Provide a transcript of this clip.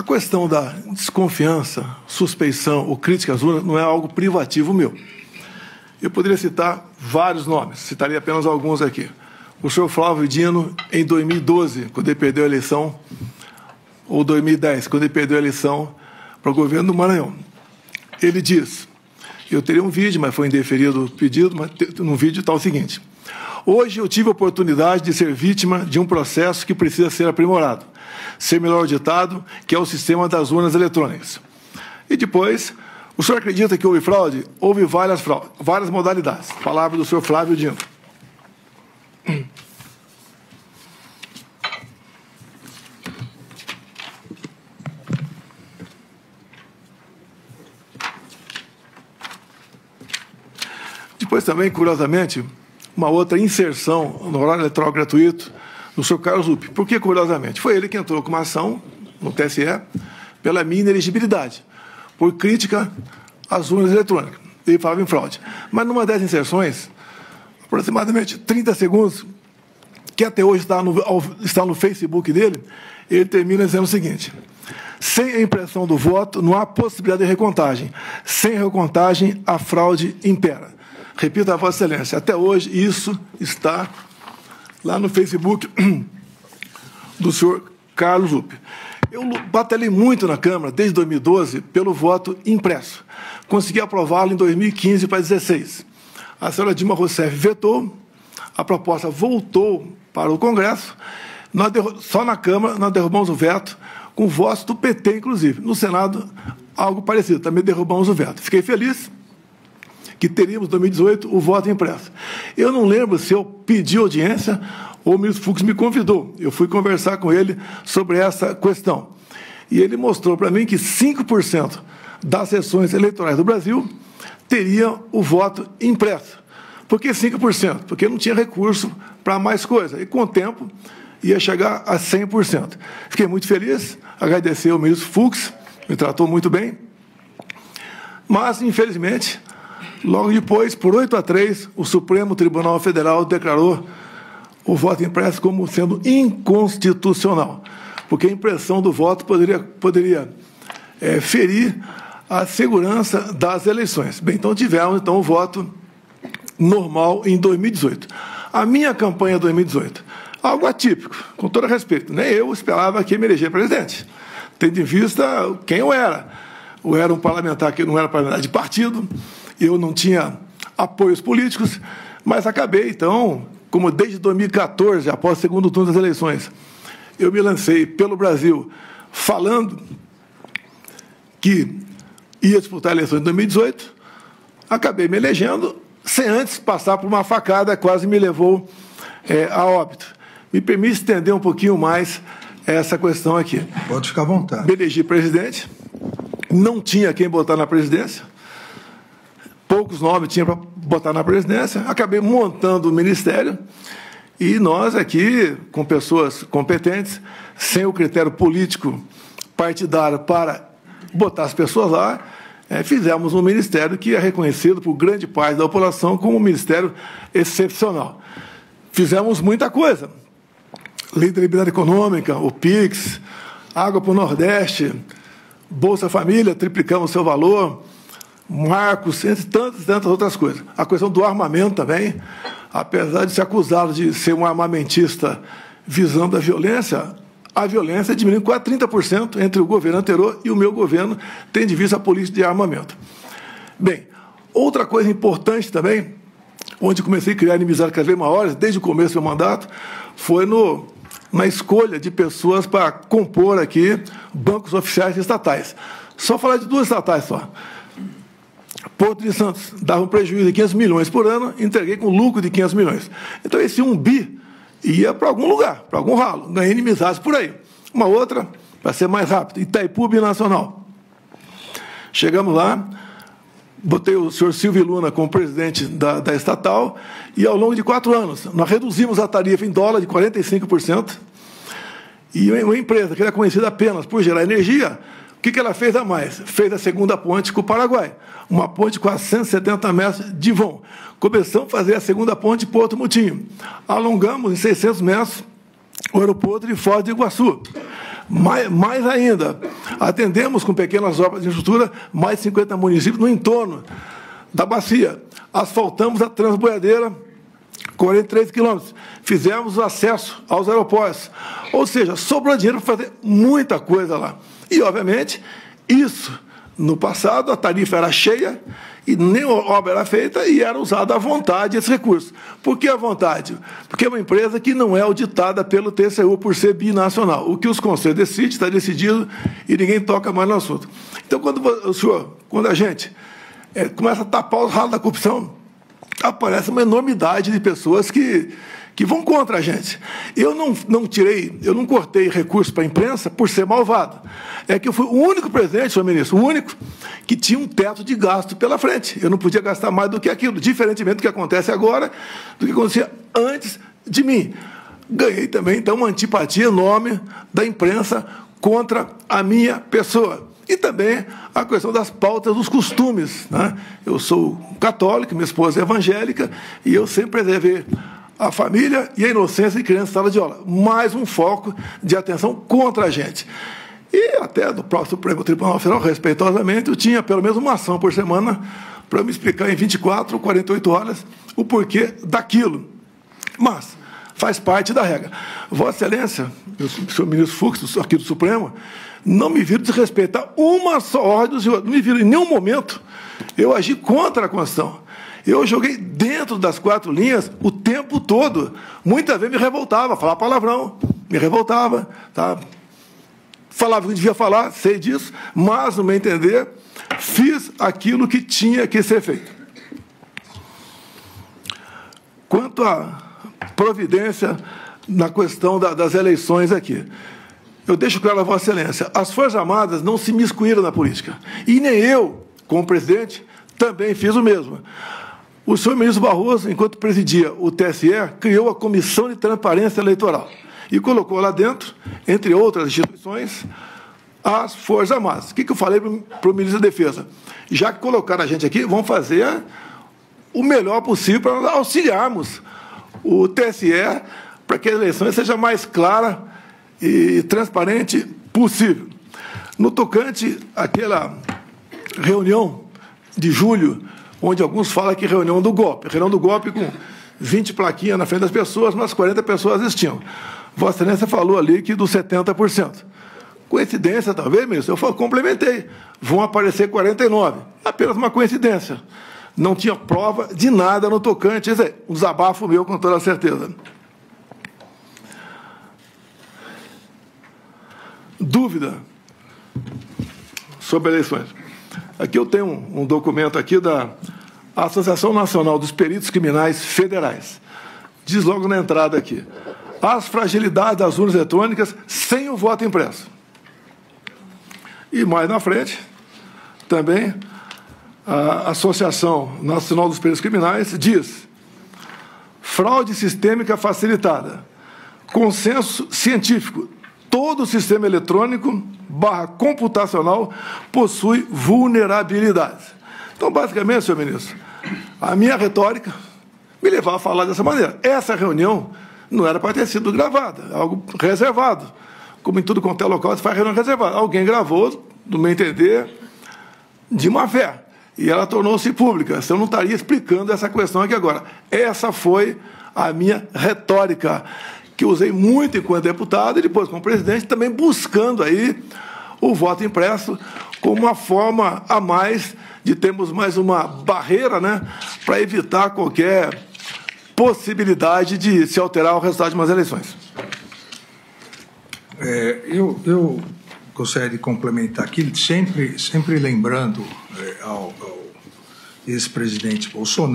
A questão da desconfiança, suspeição ou crítica às urnas não é algo privativo meu. Eu poderia citar vários nomes, citaria apenas alguns aqui. O senhor Flávio Dino, em 2012, quando ele perdeu a eleição, ou 2010, quando ele perdeu a eleição para o governo do Maranhão. Ele diz, eu teria um vídeo, mas foi indeferido o pedido, mas no vídeo está o seguinte: hoje eu tive a oportunidade de ser vítima de um processo que precisa ser aprimorado, ser melhor auditado, que é o sistema das urnas eletrônicas. E depois, o senhor acredita que houve fraude? Houve várias modalidades. Palavra do senhor Flávio Dino. Depois também, curiosamente, uma outra inserção no horário eleitoral gratuito do senhor Carlos Lupe. Por que curiosamente? Foi ele que entrou com uma ação no TSE pela minha inelegibilidade, por crítica às urnas eletrônicas. Ele falava em fraude. Mas numa das inserções, aproximadamente 30 segundos, que até hoje está no Facebook dele, ele termina dizendo o seguinte: sem a impressão do voto, não há possibilidade de recontagem. Sem recontagem, a fraude impera. Repito a Vossa Excelência, até hoje isso está lá no Facebook do senhor Carlos Lupe. Eu batalhei muito na Câmara, desde 2012, pelo voto impresso. Consegui aprová-lo em 2015 para 2016. A senhora Dilma Rousseff vetou, a proposta voltou para o Congresso, só na Câmara nós derrubamos o veto, com votos do PT, inclusive. No Senado, algo parecido, também derrubamos o veto. Fiquei feliz que teríamos, em 2018, o voto impresso. Eu não lembro se eu pedi audiência ou o ministro Fux me convidou. Eu fui conversar com ele sobre essa questão. E ele mostrou para mim que 5% das sessões eleitorais do Brasil teriam o voto impresso. Por que 5%? Porque não tinha recurso para mais coisa. E, com o tempo, ia chegar a 100%. Fiquei muito feliz, agradecer ao ministro Fux, me tratou muito bem. Mas, infelizmente, logo depois, por 8-3, o Supremo Tribunal Federal declarou o voto impresso como sendo inconstitucional, porque a impressão do voto poderia ferir a segurança das eleições. Bem, então tivemos o voto normal em 2018. A minha campanha 2018, algo atípico, com todo respeito, nem eu esperava que me eleger presidente, tendo em vista quem eu era. Eu era um parlamentar que não era parlamentar de partido, eu não tinha apoios políticos, mas acabei, então, como desde 2014, após o segundo turno das eleições, eu me lancei pelo Brasil falando que ia disputar a eleição em 2018, acabei me elegendo, sem antes passar por uma facada, quase me levou a óbito. Me permite estender um pouquinho mais essa questão aqui. Pode ficar à vontade. Me elegi presidente, não tinha quem botar na presidência, poucos nomes tinha para botar na presidência, acabei montando o ministério e nós aqui, com pessoas competentes, sem o critério político partidário para botar as pessoas lá, fizemos um ministério que é reconhecido por grande parte da população como um ministério excepcional. Fizemos muita coisa. Lei da Liberdade Econômica, o PIX, Água para o Nordeste, Bolsa Família, triplicamos o seu valor, marcos, entre tantas outras coisas. A questão do armamento também, apesar de ser acusado de ser um armamentista visando a violência diminuiu quase 30% entre o governo anterior e o meu governo, tendo em vista a política de armamento. Bem, outra coisa importante também, onde comecei a criar inimizades cada vez maiores, desde o começo do meu mandato, foi na escolha de pessoas para compor aqui bancos oficiais estatais. Só falar de duas estatais só. Porto de Santos dava um prejuízo de 500 milhões por ano, entreguei com lucro de 500 milhões. Então, esse 1 bi ia para algum lugar, para algum ralo, ganhei inimizades por aí. Uma outra, para ser mais rápido, Itaipu Binacional. Chegamos lá, botei o senhor Silvio Luna como presidente da estatal, e ao longo de 4 anos, nós reduzimos a tarifa em dólar de 45%, e uma empresa que era conhecida apenas por gerar energia, o que ela fez a mais? Fez a segunda ponte com o Paraguai, uma ponte com 170 metros de vão. Começamos a fazer a segunda ponte Porto Mutinho. Alongamos em 600 metros o aeroporto de Foz do Iguaçu. Mais ainda, Atendemos com pequenas obras de infraestrutura mais de 50 municípios no entorno da bacia. Asfaltamos a Transboiadeira, 43 quilômetros. Fizemos o acesso aos aeroportos. Ou seja, sobrou dinheiro para fazer muita coisa lá. E, obviamente, isso, no passado, a tarifa era cheia e nem obra era feita e era usado à vontade esse recurso. Por que à vontade? Porque é uma empresa que não é auditada pelo TCU por ser binacional. O que os conselhos decidem, está decidido e ninguém toca mais no assunto. Então, quando a gente começa a tapar os ralos da corrupção, aparece uma enormidade de pessoas que vão contra a gente. Eu não cortei recurso para a imprensa por ser malvado. É que eu fui o único presidente, senhor ministro, o único que tinha um teto de gasto pela frente. Eu não podia gastar mais do que aquilo, diferentemente do que acontece agora, do que acontecia antes de mim. Ganhei também, então, uma antipatia enorme da imprensa contra a minha pessoa. E também a questão das pautas dos costumes, né? Eu sou católico, minha esposa é evangélica, e eu sempre preservei a família e a inocência de criança em sala de aula. Mais um foco de atenção contra a gente. E até do próprio Supremo Tribunal Federal, respeitosamente, eu tinha pelo menos uma ação por semana para me explicar em 24, 48 horas o porquê daquilo. Mas faz parte da regra. Vossa Excelência, o senhor ministro Fux, aqui do Supremo, não me viram desrespeitar uma só ordem do senhor. Não me viram em nenhum momento eu agi contra a Constituição. Eu joguei dentro das 4 linhas o tempo todo. Muitas vezes me revoltava, falava palavrão, me revoltava, tá? Falava o que devia falar, sei disso, mas, no meu entender, fiz aquilo que tinha que ser feito. Quanto à providência na questão das eleições aqui, eu deixo claro a Vossa Excelência, as Forças Armadas não se miscuíram na política. E nem eu, como presidente, também fiz o mesmo. O senhor ministro Barroso, enquanto presidia o TSE, criou a Comissão de Transparência Eleitoral e colocou lá dentro, entre outras instituições, as Forças Armadas. O que eu falei para o ministro da Defesa? Já que colocaram a gente aqui, vamos fazer o melhor possível para nós auxiliarmos o TSE para que a eleição seja mais clara e transparente possível. No tocante àquela reunião de julho, onde alguns falam que reunião do golpe com 20 plaquinhas na frente das pessoas, mas 40 pessoas assistiam. Vossa Excelência falou ali que dos 70%. Coincidência, talvez, ministro? Eu complementei. Vão aparecer 49. Apenas uma coincidência. Não tinha prova de nada no tocante. Isso é um desabafo meu, com toda certeza. Dúvida sobre eleições. Aqui eu tenho um documento aqui da Associação Nacional dos Peritos Criminais Federais. Diz logo na entrada aqui: as fragilidades das urnas eletrônicas sem o voto impresso. E mais na frente, também, a Associação Nacional dos Peritos Criminais diz: fraude sistêmica facilitada, consenso científico, todo o sistema eletrônico / computacional possui vulnerabilidades. Então, basicamente, senhor ministro, a minha retórica me levava a falar dessa maneira. Essa reunião não era para ter sido gravada, algo reservado. Como em tudo quanto é local, se faz reunião reservada. Alguém gravou, no meu entender, de má fé. E ela tornou-se pública. Senão eu não estaria explicando essa questão aqui agora. Essa foi a minha retórica, que usei muito enquanto deputado e depois como presidente, também buscando aí o voto impresso como uma forma a mais de termos mais uma barreira, né, para evitar qualquer possibilidade de se alterar o resultado de umas eleições. Eu gostaria de complementar aqui, sempre lembrando ao ex-presidente Bolsonaro,